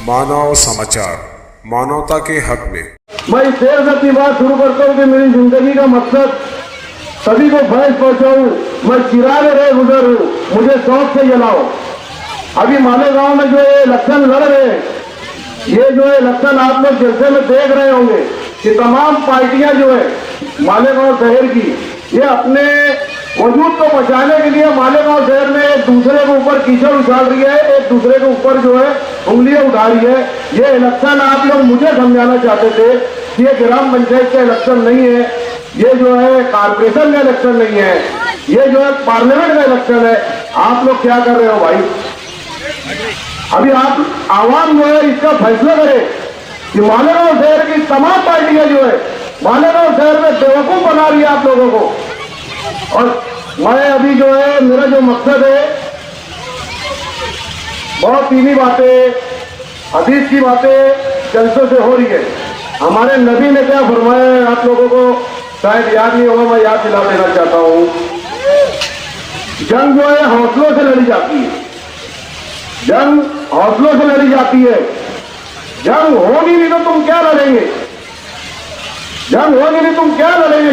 मानव समाचार, मानवता के हक में। मैं इस देर से अपनी बात शुरू करता हूँ कि मेरी जिंदगी का मकसद सभी को फैज पहुंचाऊं। मैं चिराग रहे गुजर हूँ, मुझे शौक से जलाओ। अभी मालेगांव में जो ये इलेक्शन लड़ रहे हैं, ये जो है इलेक्शन आप लोग जलसे में देख रहे होंगे कि तमाम पार्टियां जो है मालेगांव शहर की, ये अपने वजूद को बचाने के लिए मालेगांव शहर में एक दूसरे के ऊपर कीचड़ उछाल रही है, एक दूसरे के ऊपर जो है उंगलियां उठा रही है। ये इलेक्शन आप लोग मुझे समझाना चाहते थे कि ये ग्राम पंचायत का इलेक्शन नहीं है, ये जो है कारपोरेशन का इलेक्शन नहीं है, ये जो है पार्लियामेंट का इलेक्शन है। आप लोग क्या कर रहे हो भाई? अभी आप आवाम जो है इसका फैसला करे कि मालेगांव शहर की तमाम पार्टियां जो है मालेगांव शहर में बेवकूफ बना रही है आप लोगों को। और मैं अभी जो है मेरा जो मकसद है, बहुत दीनी बातें, हदीस की बातें जलसों से हो रही है। हमारे नबी ने क्या फरमाया है आप लोगों को शायद याद नहीं होगा, मैं याद दिला देना चाहता हूं। जंग जो है हौसलों से लड़ी जाती है, जंग हौसलों से लड़ी जाती है। जंग होगी नहीं तो तुम क्या लड़ेंगे? जंग होगी नहीं तुम क्या लड़ेंगे?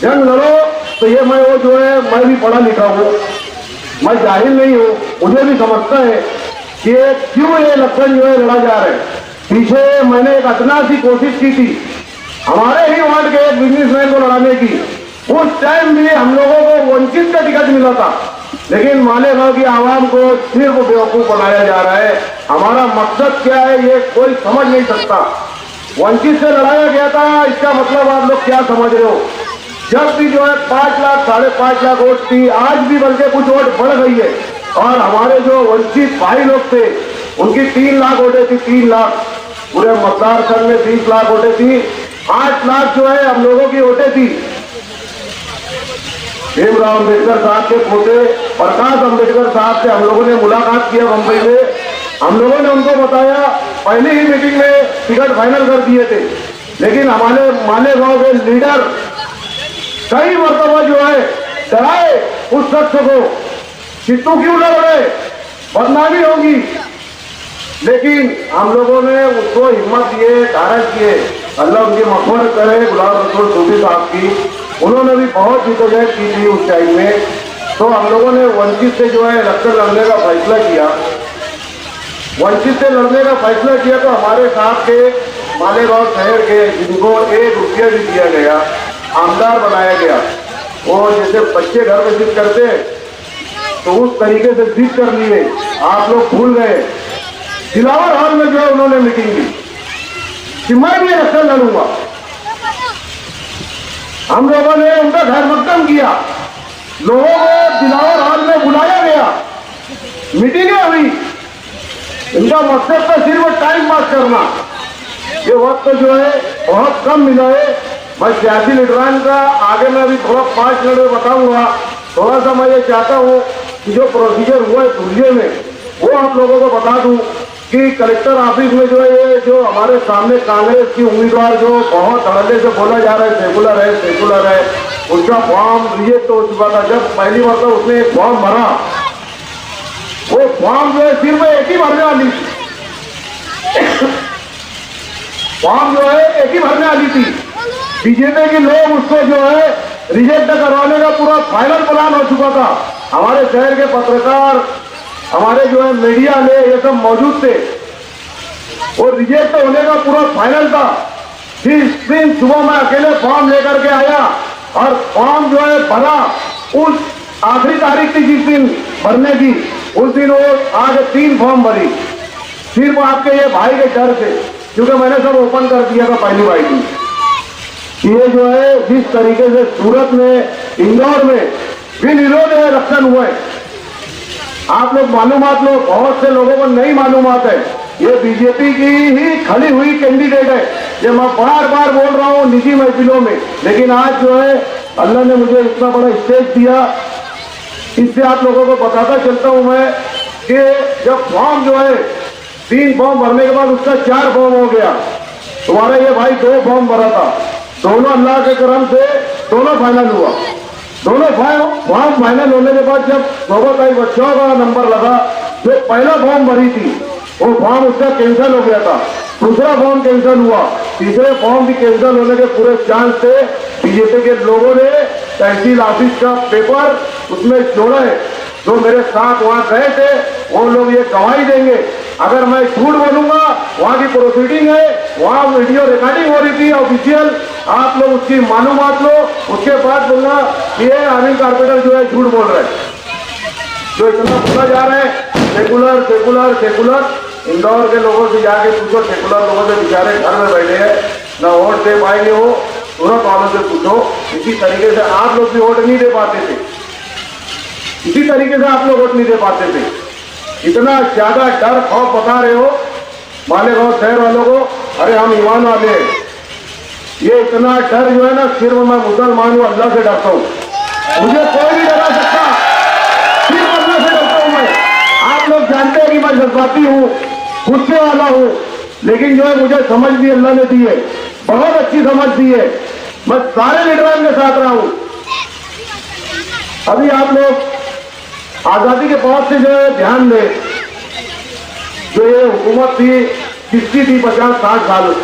जंग लड़ो तो ये मैं वो जो है मैं भी पढ़ा लिखा हूं, मैं जाहिल नहीं हूं, मुझे भी समझता है कि क्यों ये इलेक्शन जो है लड़ा जा रहा है। पीछे मैंने एक अदना सी कोशिश की थी हमारे ही वार्ड के एक बिजनेसमैन को लड़ाने की। उस टाइम भी हम लोगों को वंचित का टिकट मिला था, लेकिन मालेगांव की आवाम को सिर्फ बेवकूफ बनाया जा रहा है। हमारा मकसद क्या है ये कोई समझ नहीं सकता। वंचित से लड़ाया गया था, इसका मतलब आप लोग क्या समझ रहे हो? जब भी जो है 5 लाख 5.5 लाख वोट थी, आज भी बल्कि कुछ वोट बढ़ गई है। और हमारे जो वंचित भाई लोग थे उनकी 3 लाख वोटें थी, 3 लाख। पूरे मतदार संघ में 20 लाख वोटें थी, 8 लाख जो है हम लोगों की वोटें थी। भीमराव अम्बेडकर साहब के पोते प्रकाश अम्बेडकर साहब से हम लोगों ने मुलाकात किया बंबई में। हम लोगों ने उनको बताया, पहली ही मीटिंग में टिकट फाइनल कर दिए थे, लेकिन हमारे मालेगांव के लीडर कई मरतबा जो है डराए उस शख्स को कि तू क्यों लड़ रहे, बदनामी होगी। लेकिन हम लोगों ने उसको हिम्मत दिए, धारण किए। अल्लाह उनकी मग़फ़िरत करे, गुलाम रसूल सूफी साहब की, उन्होंने भी बहुत जिद्दोजहद की थी उस टाइम में। तो हम लोगों ने वंचित से जो है इलेक्शन लड़ने का फैसला किया। वंचित से लड़ने का फैसला किया तो हमारे साथ के मालेगांव शहर के जिनको 1 रुपया भी दिया गया, आमदार बनाया गया। वो जैसे बच्चे घर में जिद करते तो उस तरीके से जिद कर लिए, आप लोग भूल गए। दिलावर हॉल में जो है उन्होंने मीटिंग की कि मैं भी इलेक्शन लड़ूंगा। हम लोगों ने उनका घर मकदम किया, लोगों को दिलावर हॉल में बुलाया गया, मीटिंगें हुई। इनका मकसद था सिर्फ टाइम पास करना। ये वक्त जो है बहुत कम मिला है। मैं सियासी लीडरान का आगे मैं अभी थोड़ा 5 मिनट में बताऊंगा। थोड़ा सा मैं ये चाहता हूँ कि जो प्रोसीजर हुआ है धुलिये में वो आप लोगों को बता दूं कि कलेक्टर ऑफिस में जो है ये जो हमारे सामने कांग्रेस की उम्मीदवार जो बहुत धड़ल्ले से बोला जा रहा है सेकुलर है, उसका फॉर्म रिजेक्ट हो चुका था। जब पहली बार तो उसने एक फॉर्म भरा, वो फॉर्म जो है सिर्फ एक ही भरने वाली थी, फॉर्म जो है एक ही भरने वाली थी। बीजेपी के लोग उसको जो है रिजेक्ट करवाने का पूरा फाइनल प्लान हो चुका था। हमारे शहर के पत्रकार, हमारे जो है मीडिया ने ये सब मौजूद थे। और रिजेक्ट होने का पूरा फाइनल था। जिस दिन सुबह मैं अकेले फॉर्म लेकर के आया और फॉर्म जो है भरा, उस आखिरी तारीख थी जिस दिन भरने की, उस दिन वो आगे 3 फॉर्म भरी, सिर्फ आपके ये भाई के डर से, क्योंकि मैंने सब ओपन कर दिया था पहली बार की। ये जो है जिस तरीके से सूरत में, इंदौर में भी निरोध इलेक्शन हुए, आप लोग मालूमात लो, बहुत से लोगों को नहीं मालूमात है। ये बीजेपी की ही खड़ी हुई कैंडिडेट है। ये मैं बार बार बोल रहा हूँ निजी महफिलों में, लेकिन आज जो है अल्लाह ने मुझे इतना बड़ा स्टेज दिया, इससे आप लोगों को बताता चलता हूँ मैं कि जब फॉर्म जो है 3 फॉर्म भरने के बाद उसका 4 फॉर्म हो गया। तुम्हारा ये भाई 2 फॉर्म भरा था, दोनों अल्लाह के करम से दोनों फाइनल हुआ। दोनों फॉर्म फाइनल होने के बाद जब 2 तारीख बच्चों का नंबर लगा, जो पहला फॉर्म भरी थी वो फॉर्म उसका कैंसिल हो गया था, दूसरा फॉर्म कैंसिल हुआ, तीसरे फॉर्म भी कैंसिल होने के पूरे चांस थे। बीजेपी के लोगों ने तहसील ऑफिस का पेपर उसमें जोड़ा है। जो मेरे साथ वहां गए थे वो लोग ये गवाही देंगे, अगर मैं झूठ बोलूंगा, वहां की प्रोसीडिंग है, वहां वीडियो रिकॉर्डिंग हो रही थी ऑफिशियल, आप लोग उसकी मालूमात लो, उसके बाद बोलना ये अनिल कारपेटर जो है झूठ बोल रहे हैं। जो इतना बोला जा रहा है सेकुलर सेकुलर सेकुलर, इंदौर के लोगों से जाके पूछो, सेकुलर लोगों से बेचारे घर में बैठे हैं, ना वोट दे पाएंगे वो, सूरत वालों से पूछो। इसी तरीके से आप लोग भी वोट नहीं दे पाते थे, इसी तरीके से आप लोग वोट नहीं दे पाते थे। इतना ज्यादा डर खौफ बता रहे हो मालेगांव शहर वालों को, अरे हम ईमान वाले हैं। ये इतना डर जो है ना, सिर्फ मैं मुसलमान हूं, अल्लाह से डरता हूं, मुझे कोई नहीं डरा सकता, सिर्फ अल्लाह से डरता हूं मैं। आप लोग जानते हैं कि मैं जज्बाती हूं, गुस्से वाला हूं, लेकिन जो है मुझे समझ भी अल्लाह ने दी है, बहुत अच्छी समझ दी है। मैं सारे लीडरान के साथ रहा हूं। अभी आप लोग आजादी के बाद से जो है ध्यान दें, जो ये हुकूमत थी किसकी थी 50-60 साल,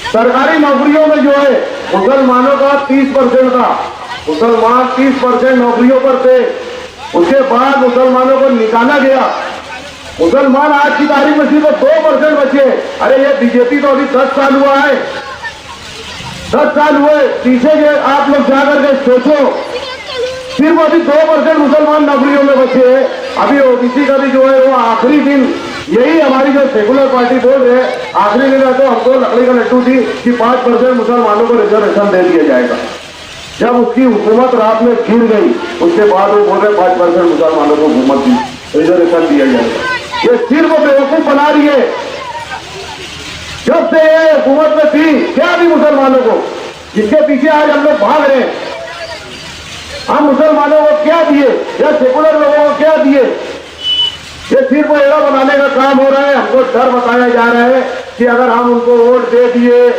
सरकारी नौकरियों में जो है मुसलमानों का 30% था, मुसलमान 30% नौकरियों पर थे। उसके बाद मुसलमानों को निकाला गया, मुसलमान आज की तारीख में सिर्फ 2% बचे। अरे ये बीजेपी तो अभी 10 साल हुआ है, 10 साल हुए, पीछे जो आप लोग जाकर के सोचो, सिर्फ अभी 2% मुसलमान नौकरियों में बचे हैं। अभी ओबीसी का भी जो है वो आखिरी दिन, यही हमारी जो सेकुलर पार्टी बोल रहे हैं, आखिरी दिन तो हमको लकड़ी का लट्टू थी कि 5% मुसलमानों को रिजर्वेशन दे दिया जाएगा। जब उसकी हुकूमत रात में गिर गई, उसके बाद वो बोल रहे 5% मुसलमानों को हुकूमत दी रिजर्वेशन दिया जाएगा। ये सिर्फ बेवकूफ बना रही है। जब से ये हुकूमत में थी क्या दी मुसलमानों को, जिसके पीछे आज हम लोग भाग रहे हैं, हम मुसलमानों को क्या दिए या सेकुलर लोगों को क्या दिए? ये सिर्फ एड़ा बनाने का काम हो रहा है। हमको डर बताया जा रहा है कि अगर हम उनको वोट दे दिए,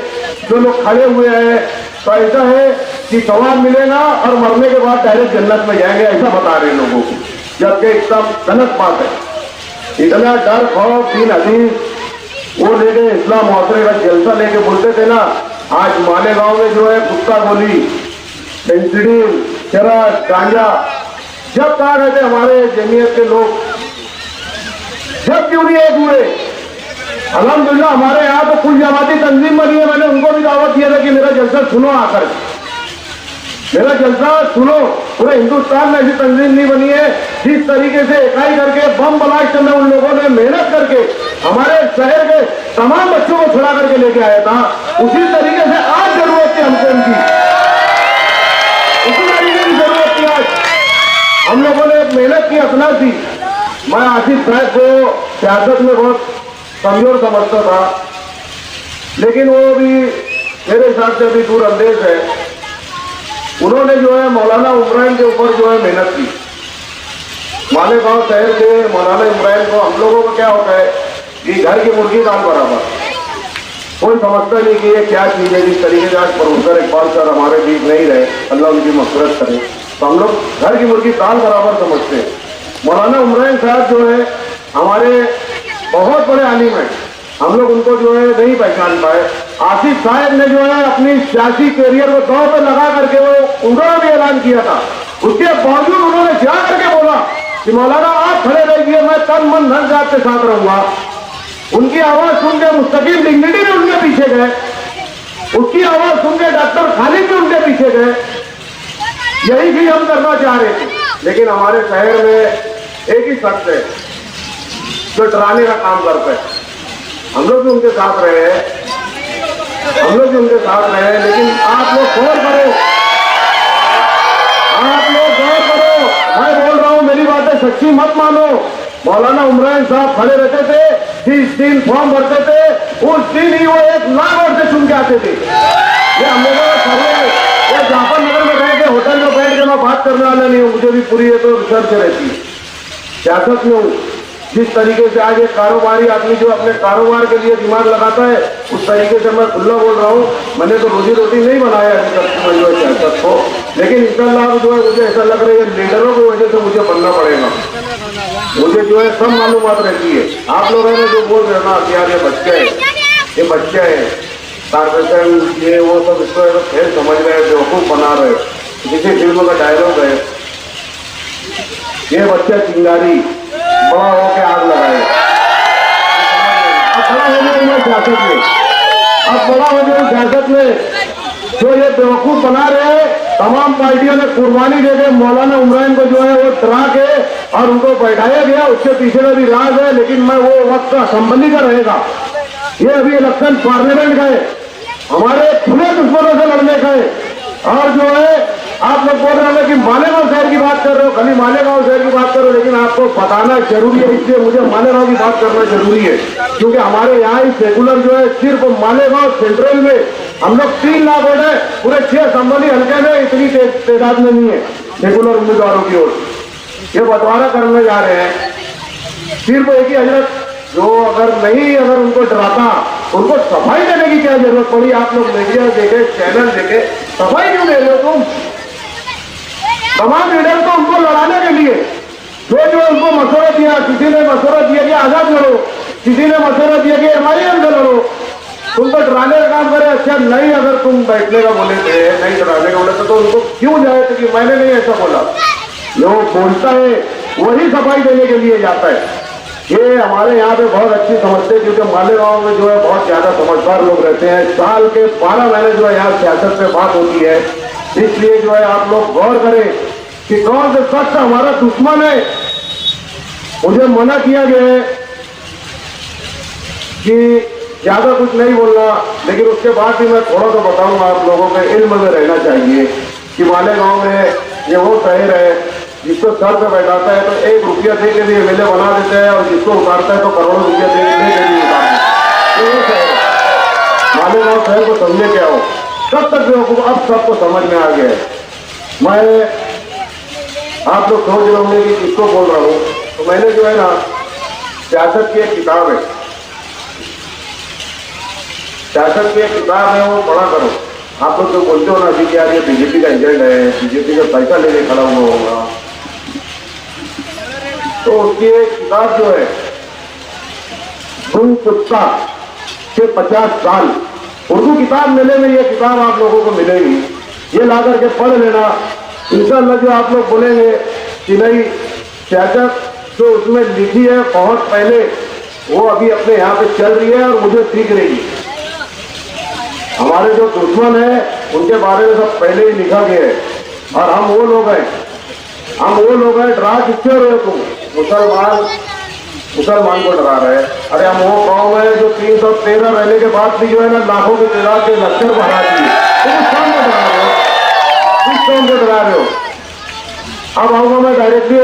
जो लोग खड़े हुए हैं, तो ऐसा है कि सवाब मिलेगा और मरने के बाद डायरेक्ट जन्नत में जाएंगे, ऐसा बता रहे लोगों को, जबकि एकदम गलत बात है। इतना डर खौफ तीन हदीस वो लेके इस्लाम मुआशरे का जलसा लेके बोलते थे ना, आज मालेगांव में जो है कुत्ता गोली, पेंसिडिल, शराब, गांजा, जब कहा गए थे हमारे जमीयत के लोग, जब क्यों नहीं एक हुए? अल्हम्दुलिल्लाह हमारे यहाँ तो कुल जमाती तंजीम बनी है, मैंने उनको भी दावत दिया था कि मेरा जलसा सुनो, आकर मेरा जलसा सुनो। पूरे हिंदुस्तान में ऐसी तंजीम नहीं बनी है जिस तरीके से इकाई करके बम ब्लास्ट में उन लोगों ने मेहनत करके हमारे शहर के तमाम बच्चों को छुड़ा करके लेके आया था। उसी तरीके से आज जरूरत थी हमको उनकी, उसी तरीके की जरूरत थी आज। हम लोगों ने एक मेहनत की अपना थी। मैं आसिफ साहब को सियासत में बहुत कमजोर समझता था, लेकिन वो भी मेरे हिसाब से अभी दूर अंदेश है। उन्होंने जो है मौलाना इमरान के ऊपर जो है मेहनत की। मालेगांव शहर के मौलाना इमरान को, हम लोगों को क्या होता है कि घर की मुर्गी दाल बराबर, कोई समझता नहीं कि ये क्या चीज है। जिस तरीके से आज प्रोफेसर इकबाल सर हमारे बीच नहीं रहे, अल्लाह उनकी मग़फ़िरत करे, तो हम लोग घर की मुर्गी दाल बराबर समझते हैं। मौलाना इमरान साहब जो है हमारे बहुत बड़े आलिम हैं, हम लोग उनको जो है नहीं पहचान पाए। आसिफ साहब ने जो है अपनी सियासी कैरियर को दांव पे लगा करके वो उड़ा भी ऐलान किया था, उसके बावजूद उन्होंने जा करके बोला कि मौलाना आप खड़े रहिए, मैं तन मन धन आपके साथ रहूंगा। उनकी आवाज सुन के मुस्तकीम डिग्निटी भी उनके पीछे गए, उसकी आवाज सुन के डॉक्टर खालिद भी उनके पीछे गए। यही चीज हम करना चाह रहे थे, लेकिन हमारे शहर में एक ही शख्स है जो डराने का काम करता है। हम लोग भी उनके साथ रहे हैं, हम लोग भी उनके साथ रहे हैं, लेकिन आप लोग गौर करो, आप लोग गौर करो, मैं बोल रहा हूं, मेरी बातें सच्ची मत मानो। मौलाना इमरान साहब खड़े रहते थे, जिस दिन फॉर्म भरते थे उस दिन ही वो 1 लाख वोट से चुन के आते थे। ये हम लोगों ने सर्वे, ये जाफर नगर में गए के होटल में बैठ के मैं बात करने वाला नहीं हूँ, मुझे भी पूरी है तो रिसर्च रहती है, सियासत में हूँ। जिस तरीके से आज एक कारोबारी आदमी जो अपने कारोबार के लिए दिमाग लगाता है, उस तरीके से मैं खुला बोल रहा हूँ। मैंने तो रोजी रोटी नहीं बनाया अभी तक जो है सियासत को, लेकिन इंशाल्लाह जो है मुझे ऐसा लग रहा है लीडरों की वजह से मुझे बनना पड़ेगा। मुझे जो है सब मालूमात रहती है। आप लोगों ने जो बोल रहे हो ना कि यार ये बच्चे हैं कारपोरेशन ये वो सब इसको फिर समझ रहे बेवकूफ बना रहे। किसी फिल्म का डायलॉग है, ये बच्चा चिंगारी बड़ा होके आग लगाए। अब बड़ा हो गया सियासत में, अब बड़ा हो गया सियासत में जो ये बेवकूफ बना रहे हैं। तमाम पार्टियों ने कुर्बानी दे के मौलाना उमरान को जो है वो डरा के और उनको बैठाया गया। उसके पीछे का भी राज है, लेकिन मैं वो वक्त असेंबली का रहेगा। ये अभी इलेक्शन पार्लियामेंट का है, हमारे खुले दुश्मनों से लड़ने का है। और जो है आप लोग बोल रहे हैं कि मालेगांव शहर की बात कर रहे हो, खाली मालेगांव शहर की बात करो, लेकिन आपको बताना जरूरी है, इसलिए मुझे मालेगांव की बात करना जरूरी है। क्योंकि हमारे यहाँ ही सेकुलर जो है सिर्फ मालेगांव सेंट्रल में हम लोग 3 लाख वोट है, पूरे 6 संबंधी हल्के में इतनी तादाद में नहीं है सेकुलर उम्मीदवारों की ओर। ये बंटवारा करने जा रहे हैं। सिर्फ एक ही हजरत जो अगर उनको डराता, उनको सफाई देने की क्या जरूरत पड़ी? आप लोग मीडिया देखे, चैनल देखे, सफाई क्यों दे रहे हो तुम? तमाम लीडर को उनको लड़ाने के लिए जो उनको मशवरा दिया, किसी ने मशवरा दिया कि आजाद लड़ो, किसी ने मशवरा दिया कि MIM से लड़ो, तुमको डराने का काम करे। अच्छा नहीं, अगर तुम बैठने का बोले थे, नहीं डराने का बोले थे, तो उनको क्यों जाए थे कि मैंने नहीं ऐसा बोला? जो बोलता है वही सफाई देने के लिए जाता है। ये हमारे यहाँ पे बहुत अच्छी समझते हैं, क्योंकि मालेगांव में जो है बहुत ज्यादा समझदार लोग रहते हैं। साल के 12 महीने जो है यहाँ सियासत पे बात होती है, इसलिए जो है आप लोग गौर करें कि कौन से शख्स हमारा दुश्मन है। मुझे मना किया गया है कि ज्यादा कुछ नहीं बोलना, लेकिन उसके बाद भी मैं थोड़ा सा बताऊंगा। आप लोगों के इल्म में रहना चाहिए कि मालेगांव में ये वो शहर है जिसको सर पे बैठाता है तो 1 रुपया दे के भी MLA बना देते हैं, और जिसको उतारता है तो करोड़ों रुपया दे के भी उतारते हैं। मालेगांव शहर को समझे क्या हो, कब तक बेवकूफ, अब सबको समझ में आ गया है। मैं आप लोग सोच रहे होंगे कि किसको बोल रहा हूँ, तो मैंने जो है ना सियासत की एक किताब है, सियासत की एक किताब है, वो पढ़ा करो। आप लोग जो बोलते हो ना अभी यार ये बीजेपी का एजेंट है, बीजेपी का पैसा लेके खड़ा हुआ होगा, तो उसकी एक किताब जो है कुत्ता के 50 साल, उर्दू किताब मिले में ये किताब आप लोगों को मिलेगी। ये ला करके पढ़ लेना, इंशाअल्लाह जो आप लोग बोलेंगे कि नहीं सियासत जो उसमें लिखी है बहुत पहले, वो अभी अपने यहाँ पे चल रही है और मुझे सीख रही है। हमारे जो दुश्मन है उनके बारे में सब पहले ही लिखा गया है, और हम वो लोग हैं डरा किससे रहे हो तुम? मुसलमान को डरा रहे। अरे हम वो गाँव है जो 313 रहने के बाद भी जो है ना लाखों की तादाद के लश्कर बढ़ा दिए, किस काम को डरा रहे हो? किस काम को डरा रहे हो? अब आऊंगा मैं डायरेक्टली।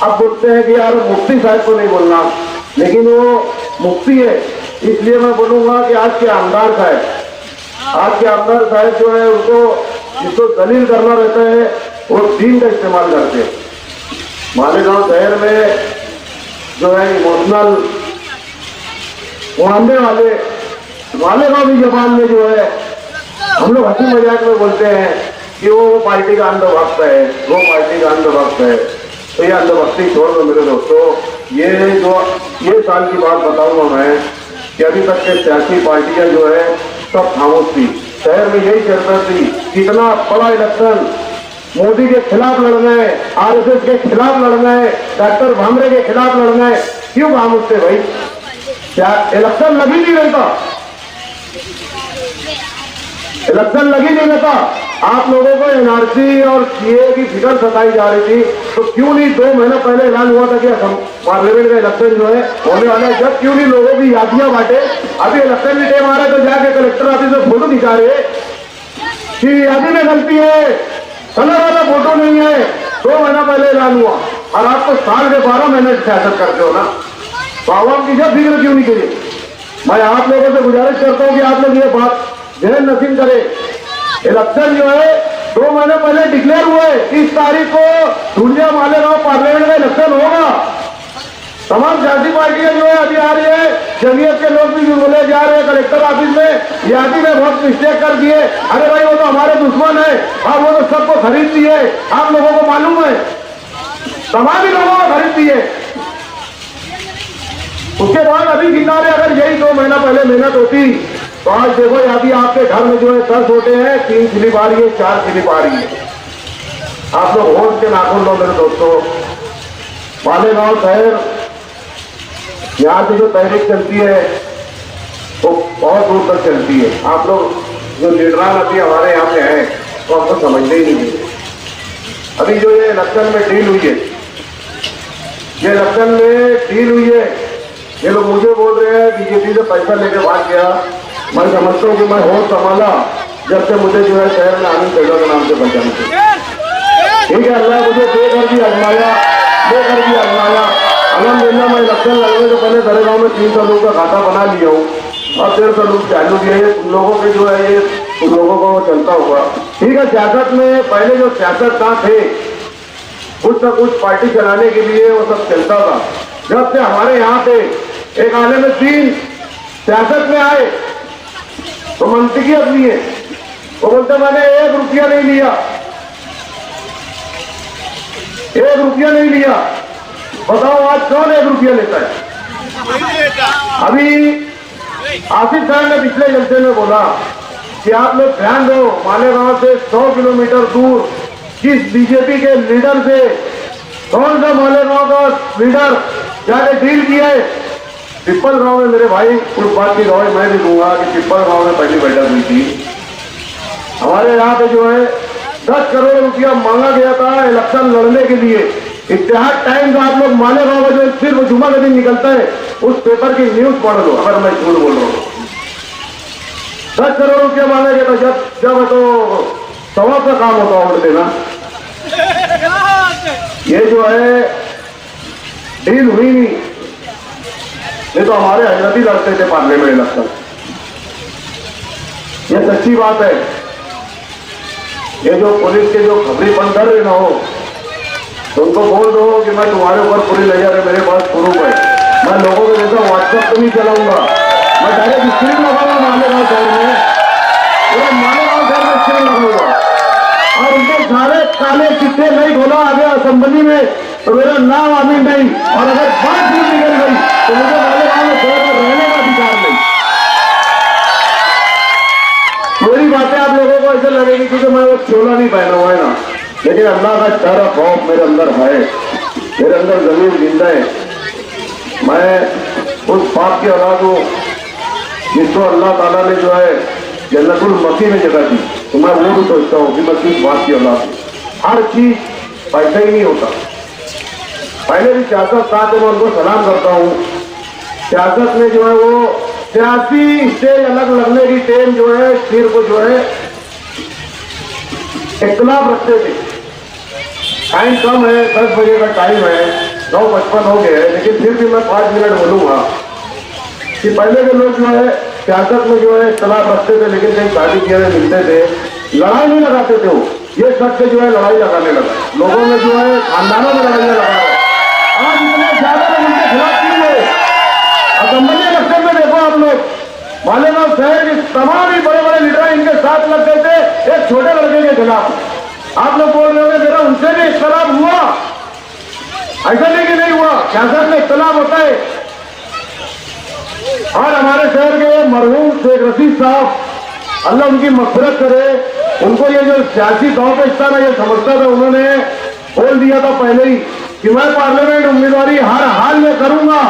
अब बोलते हैं कि यार मुफ्ती साहब को नहीं बोलना, लेकिन वो मुफ्ती है, इसलिए मैं बोलूंगा कि आज के आमदार साहब जो है उनको जिसको दलील करना रहता है वो दीन का इस्तेमाल करते हैं। मालेगांव शहर में जो है इमोशनल मानने वाले मालेगांव की जबान में जो है हम लोग हंसी मजाक में बोलते हैं कि वो पार्टी का अंधभक्त है, वो पार्टी का अंधभक्त है। तो ये अंधभक्ति छोड़ दो मेरे दोस्तों। ये साल की बात बताऊंगा मैं कि अभी तक के सियासी पार्टियां जो है सब खामोश थी। शहर में यही चर्चा थी, कितना बड़ा इलेक्शन मोदी के खिलाफ लड़ना है, RSS के खिलाफ लड़ना है, डॉक्टर भामरे के खिलाफ लड़ना है, क्यों खामोश थे भाई? क्या इलेक्शन लगी नहीं रहता? इलेक्शन लगी नहीं रहता? आप लोगों को NRC और CA की फिक्र सताई जा रही थी, तो क्यों नहीं 2 महीना पहले ऐलान हुआ था कि पार्लियामेंट का इलेक्शन जो है होने वाला है? जब क्यों नहीं लोगों की यादियां बांटे? अभी इलेक्शन की टाइम आ रहा है तो जाके कलेक्टर ऑफिस में फोटो दिखा रहे कि यादी में गलती है, कलर वाला फोटो नहीं है, 2 महीना पहले ऐलान हुआ, और आप तो साल के 12 महीने सियासत करते हो ना, तो आवाम की जब फिक्र क्यों नहीं करी? मैं आप लोगों से गुजारिश करता हूँ कि आप लोग ये बात जहन नसीब करें। इलेक्शन जो है 2 महीने पहले डिक्लेयर हुए, 30 तारीख को ढूंढिया मालेगांव पार्लियामेंट का इलेक्शन होगा। तमाम सियासी पार्टियां जो है अभी आ रही है, जमीयत के लोग भी बोले जा रहे हैं कलेक्टर ऑफिस में यादी में बहुत मिस्टेक कर दिए। अरे भाई वो तो हमारे दुश्मन है और वो तो सबको खरीदती है, आप लोगों को मालूम है, तमाम ही लोगों को खरीदती है। उसके बाद अभी किनारे अगर यही 2 महीना पहले मेहनत होती तो आज देखो अभी आपके घर में जो है 10 होते हैं, 3 स्लिप आ रही है, 4 स्लिप आ रही है। आप लोग होश के नाखून लो मेरे दोस्तों। मालेगांव शहर यहाँ से जो तहरीक चलती है वो बहुत दूर तक चलती है। आप लोग जो लीडरान अभी हमारे यहाँ पे हैं तो आपको समझते ही नहीं है। अभी जो ये इलेक्शन में डील हुई है, ये इलेक्शन में डील हुई है, ये लोग मुझे बोल रहे हैं बीजेपी से पैसा लेके भाग गया। मैं समझता हूँ कि मैं होश संभाला जब से मुझे जो है शहर में आनंद पैदा के नाम से पहचान। ठीक है, अल्लाह मुझे देकर भी आजमाया, देकर भी आजमाया। अल्हम्दुलिल्लाह मैं इलेक्शन लगने से पहले सारे गाँव में 300 लोगों का खाता बना लिया हूँ और 150 लोग चालू किए हैं। तुम लोगों के जो है ये तुम लोगों को चलता होगा। ठीक है, सियासत में पहले जो सियासतदान थे कुछ न कुछ पार्टी चलाने के लिए वो सब चलता था। जब से हमारे यहाँ पे एक आलिम दीन सियासत में आए तो मंतकियत लिए, वो बोलते मैंने 1 रुपया नहीं लिया, 1 रुपया नहीं लिया। बताओ आज कौन 1 रुपया लेता है? अभी आसिफ साहब ने पिछले जलसे में बोला कि आप लोग ध्यान दो, मालेगांव से 100 किलोमीटर दूर किस बीजेपी के लीडर से कौन सा मालेगांव का लीडर जाके डील किया है? पिपल गांव में मेरे भाई उस बात की गवाही मैं भी दूंगा कि पिपल गांव में पहली बैठक हुई थी। हमारे यहाँ पे जो है 10 करोड़ रुपया मांगा गया था इलेक्शन लड़ने के लिए। इतिहाद टाइम का आप लोग मालेगांव में जो सिर्फ जुमा का दिन निकलता है उस पेपर की न्यूज पढ़ लो अगर मैं झूठ बोल रहा हूँ। 10 करोड़ रुपया मांगा गया था। जब तो सवा का काम होता वोट देना। ये जो है डील हुई नहीं, ये तो हमारे हजरत ही लड़ते थे पार्लियामेंट इलेक्शन। ये सच्ची बात है। ये जो पुलिस के जो खबरी पंडर ना हो तो उनको बोल दो कि मैं तुम्हारे ऊपर पूरी नजर है, मेरे पास प्रूफ है। मैं लोगों को जैसा व्हाट्सएप तो नहीं चलाऊंगा, मैं डायरेक्ट स्क्रीन लगाऊंगा मालेगांव शहर में, पूरा मालेगांव शहर में स्क्रीन लगाऊंगा और उनके सारे काले चिट्ठे नहीं खोला आगे असेंबली में तो मेरा नाम आमिर नहीं। और अगर बात भी निकल गई तो मुझे मालेगांव में शहर में रहने का अधिकार नहीं। मेरी बातें आप लोगों को ऐसे लगेगी क्योंकि मैं वो चोला नहीं पहना हुआ है ना, लेकिन अल्लाह का डर खौफ मेरे अंदर है, मेरे अंदर जमीन जिंदा है। मैं उस बाप की औलाद हूँ जिसको अल्लाह ताला ने जो है जन्नतुल मकी में जगह दी, तो मैं वो भी सोचता हूँ कि मैं किस बात की औलाद हूँ। हर चीज पैसा ही नहीं होता। पहले भी सियासत था तो मैं उनको सलाम करता हूँ। सियासत में जो है वो सियासी स्टेज अलग लगने की टेम जो है सिर को जो है इख्तिलाफ रखते थे। टाइम कम है, 10 बजे का टाइम है, 9:55 हो गए हैं, लेकिन फिर भी मैं 5 मिनट बोलूंगा कि पहले के लोग जो है सियासत में जो है इख्तिलाफ रखते थे लेकिन कहीं शादी किए मिलते थे, लड़ाई नहीं लगाते थे। वो ये शख्स जो है लड़ाई लगाने लगा, लोगों में जो है खानदानों में लड़ाइयाँ लगा रहे। आज इतने ज्यादा लोग उनके खिलाफ क्यों हुए? असेंबली इलेक्शन में देखो आप लोग, मालेगांव शहर के तमाम ही बड़े बड़े लीडर इनके साथ लग गए थे एक छोटे लड़के के खिलाफ। आप लोग बोल रहे हो मेरा उनसे भी इख्तिलाफ हुआ, ऐसा नहीं कि नहीं हुआ, सियासत में इख्तिलाफ होता है। और हमारे शहर के मरहूम शेख रशीद साहब, अल्लाह उनकी मग़फ़िरत करे, उनको ये जो सियासी दांव पेचता ना ये समझता था, उन्होंने बोल दिया था पहले ही कि मैं पार्लियामेंट उम्मीदवारी हर हाल में करूंगा।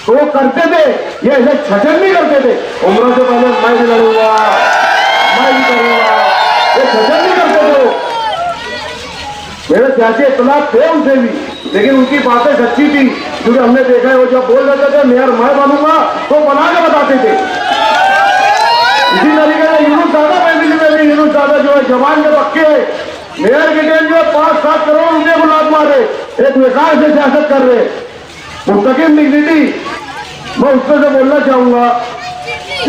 तो वो करते थे, ये ऐसे छचन नहीं करते थे। उम्र से पहले मैं भी लड़ूंगा, मैं भी करूंगा, ये छचन नहीं करते थे। वो मेरे सियासी इख्तिलाफ थे उनसे भी, लेकिन उनकी बातें सच्ची थी क्योंकि हमने देखा है वो जब बोल रहे थे मेयर मैं बनूंगा तो बना के बताते थे। इसी तरीके से यूनुस दादा फैमिली में भी यूनुस दादा जो है जवान के पक्के मेयर की टीम जो 5-7 करोड़ रुपये को लात मारे, एक विकास से सियासत कर रहे, मुस्तकिल डिग्निटी। मैं उससे से बोलना चाहूंगा,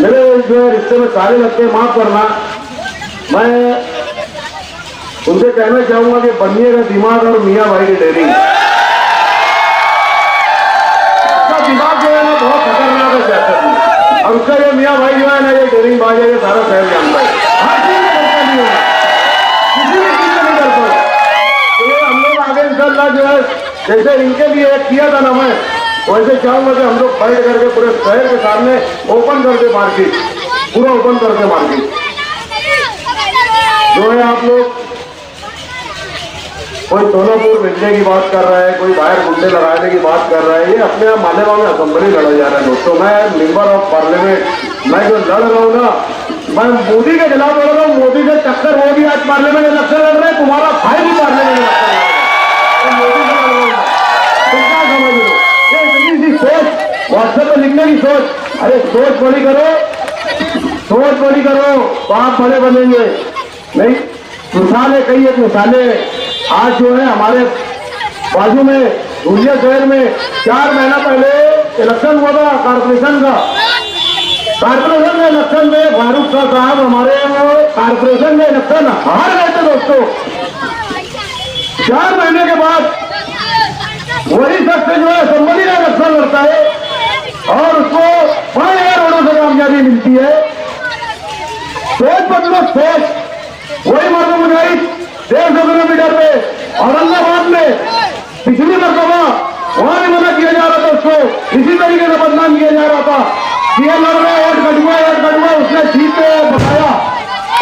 मेरे जो है रिश्ते में सारे लगते हैं, माफ करना, मैं उनसे कहना चाहूंगा कि बनिएगा दिमाग और मियाँ भाई की डेयरी। उसका दिमाग जो है ना बहुत खतरनाक है सियासत में, और उसका ये मियाँ भाई जो है ना ये डेयरिंग बाज है, ये सारा शहर जानता है। हर चीज में करता नहीं होगा, किसी भी चीज में नहीं करता। तो ये हम लोग आगे इंशाल्लाह जो है जैसे इनके लिए एक किया था ना मैं वैसे चाहूंगा कि हम लोग फाइट करके पूरे शहर के सामने ओपन कर दे मार्केट, पूरा ओपन कर दे मार्केट। जो है आप लोग कोई सोनापुर भेजने की बात कर रहा है, कोई बाहर गुंडे लगाने की बात कर रहा है, ये अपने आप मालेगांव में असेंबली लड़ा जा रहा है। दोस्तों मैं मेंबर ऑफ पार्लियामेंट, मैं जो लड़ रहा हूँ ना, मैं मोदी के खिलाफ लड़ रहा हूँ। मोदी से टक्कर वो भी आज पार्लियामेंट इलेक्शन लड़ रहे हैं, तुम्हारा भाई भी पार्लियामेंट इलेक्शन लड़ रहा है, मोदी से लड़ रहा हूँ। तुम क्या समझ लो, ये इतनी सी सोच, व्हाट्सएप पे लिखने की सोच, अरे सोच बड़ी करो, सोच बड़ी करो, बाप बड़े बनेंगे। नहीं मिसालें कई एक मिसालें आज जो है हमारे बाजू में धुलिया शहर में 4 महीना पहले इलेक्शन हुआ था कारपोरेशन का। कारपोरेशन में इलेक्शन में फारूक शाह साहब हमारे कारपोरेशन में इलेक्शन हार गए थे दोस्तों। 4 महीने के बाद वही शख्स जो है असेंबली का इलेक्शन लड़ता है और उसको 5,000 वोटों से कामयाबी मिलती है। सोच बदलो सोच, वही मर्द मुजाहिद 150 किलोमीटर पे औरंगाबाद में पिछली मरतबा वहां भी मना किया जा रहा था, उसको इसी तरीके से बदनाम किया जा रहा था कि ये लड़ रहे वोट कटुआ, उसने ठीक पे बताया।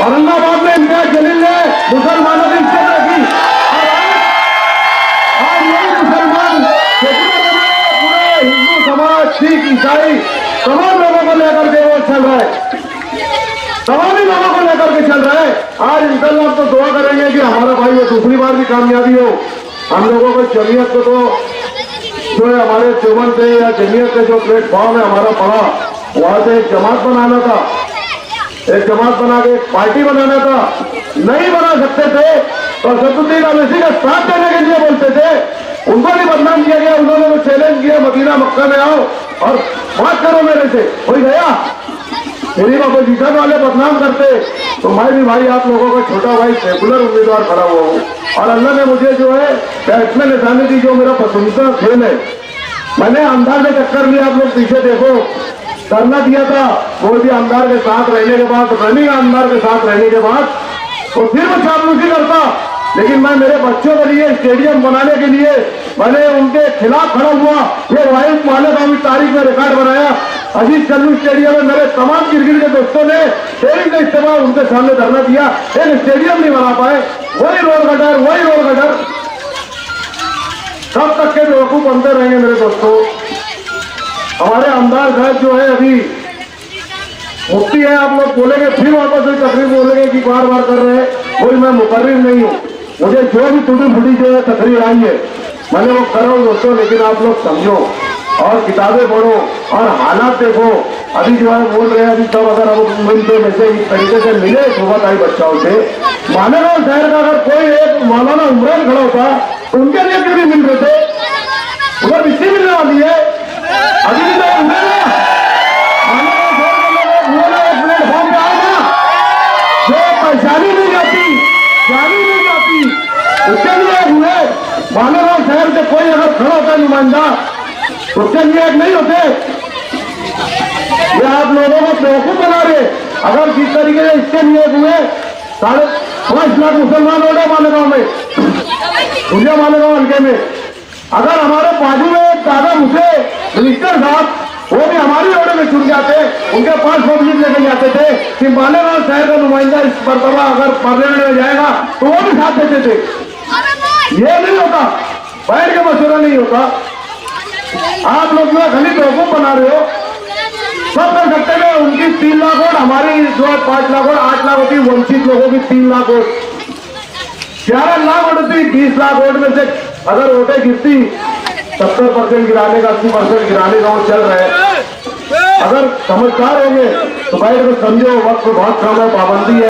औरंगाबाद में इम्तियाज जलील ने मुसलमानों की इज्जत रखी और यही मुसलमान पूरे हिंदू समाज, सिख, ईसाई तमाम लोगों को लेकर के वोट चल रहा है, तमाम ही लोगों को लेकर के चल रहा है। आज इंशाअल्लाह तो दुआ करेंगे कि हमारा भाई ये दूसरी बार भी कामयाबी हो। हम लोगों को जमीयत को तो जो है हमारे चुमन से या जमीयत के जो प्लेटफॉर्म है हमारा पड़ा, वहां से एक जमात बनाना था, एक जमात बना के एक पार्टी बनाना था, नहीं बना सकते थे तो असदुद्दीन ओवैसी का साथ देने के लिए बोलते थे, उनको भी बदनाम किया गया। उन्होंने तो चैलेंज किया मदीना मक्का में आओ और बात करो मेरे से, कोई गया? मेरी अपोजिशन वाले बदनाम करते तो मैं भी भाई आप लोगों का छोटा भाई सेकुलर उम्मीदवार खड़ा हुआ हूँ और अल्लाह ने मुझे जो है बैट्समैन निशाने दी, जो मेरा पसंदीदा खेल है। मैंने आमदार से टक्कर लिया, आप लोग पीछे देखो, धरना दिया था। कोई भी आमदार के साथ रहने के बाद, रनिंग आमदार के साथ रहने के बाद तो फिर मैं चापलूसी करता, लेकिन मैं मेरे बच्चों के लिए स्टेडियम बनाने के लिए मैंने उनके खिलाफ खड़ा हुआ। ये वाइफ मालेगांव तारीख में रिकॉर्ड बनाया। अजीत चल्लू स्टेडियम में मेरे तमाम क्रिकेट के दोस्तों ने शेयरिंग का इस्तेमाल उनके सामने धरना दिया, एक स्टेडियम नहीं बना पाए। वही रोड गटर कब तक के बेवकूफ बनते रहेंगे मेरे दोस्तों। हमारे आमदार साहब जो है अभी मुफ्ती है, आप लोग बोलेंगे फिर वापस वही तकरीर बोलेंगे कि बार बार कर रहे हैं, कोई मैं मुकर्रिर नहीं हूँ। मुझे जो भी टूटी फूटी जो है तकरीर आई है मैंने वो कर रहा हूँ दोस्तों, लेकिन आप लोग समझो और किताबें पढ़ो और हालात देखो। अभी जो है बोल रहे हैं, अभी सब अगर अब मिलते वैसे इस तरीके से मिले सोबत आई बच्चाओं से, मालेगांव शहर का अगर कोई एक मौलाना उमरान खड़ा होता तो उनके लिए क्यों नहीं मिल रहे थे? उधर मिट्टी मिलने वाली है, अभी भी तो मालेगांव शहर के लोग एक प्लेटफॉर्म पे आए ना, जो जानी नहीं जाती उसके लिए हुए। मालेगांव शहर से कोई अगर खड़ा होता नुमाइंदा उसके लिए एक नहीं होते। ये आप लोगों को बेवकूफ बना रहे। अगर जिस तरीके से इसके लिए हुए 5.5 लाख मुसलमान हो गए मालेगांव में, मुझे मालेगांव हल्के में, अगर हमारे बाजू में दादा मुझे मिनिस्टर साहब वो भी हमारी रोड में छुट जाते, उनके पास पब्लिक लेके जाते थे कि मालेगांव शहर का नुमाइंदा इस मरतबा अगर पार्लियामेंट में जाएगा तो वो भी साथ देते थे। ये नहीं होता, बैठ के मशवरा नहीं होता। आप लोग जो है खाली बेवकूफ बना रहे हो। सब कर सकते हैं, उनकी 3 लाख वोट, हमारी जो है 5 लाख वोट, 8 लाख होती, वंचित लोगों की 3 लाख वोट, 11 लाख वोट होती। 20 लाख वोट में से अगर वोटें गिरती 70% गिराने का, 80% गिराने का वो चल रहा है। अगर समझदार होंगे तो बैठ कर समझो, वक्त बहुत कम है, पाबंदी है।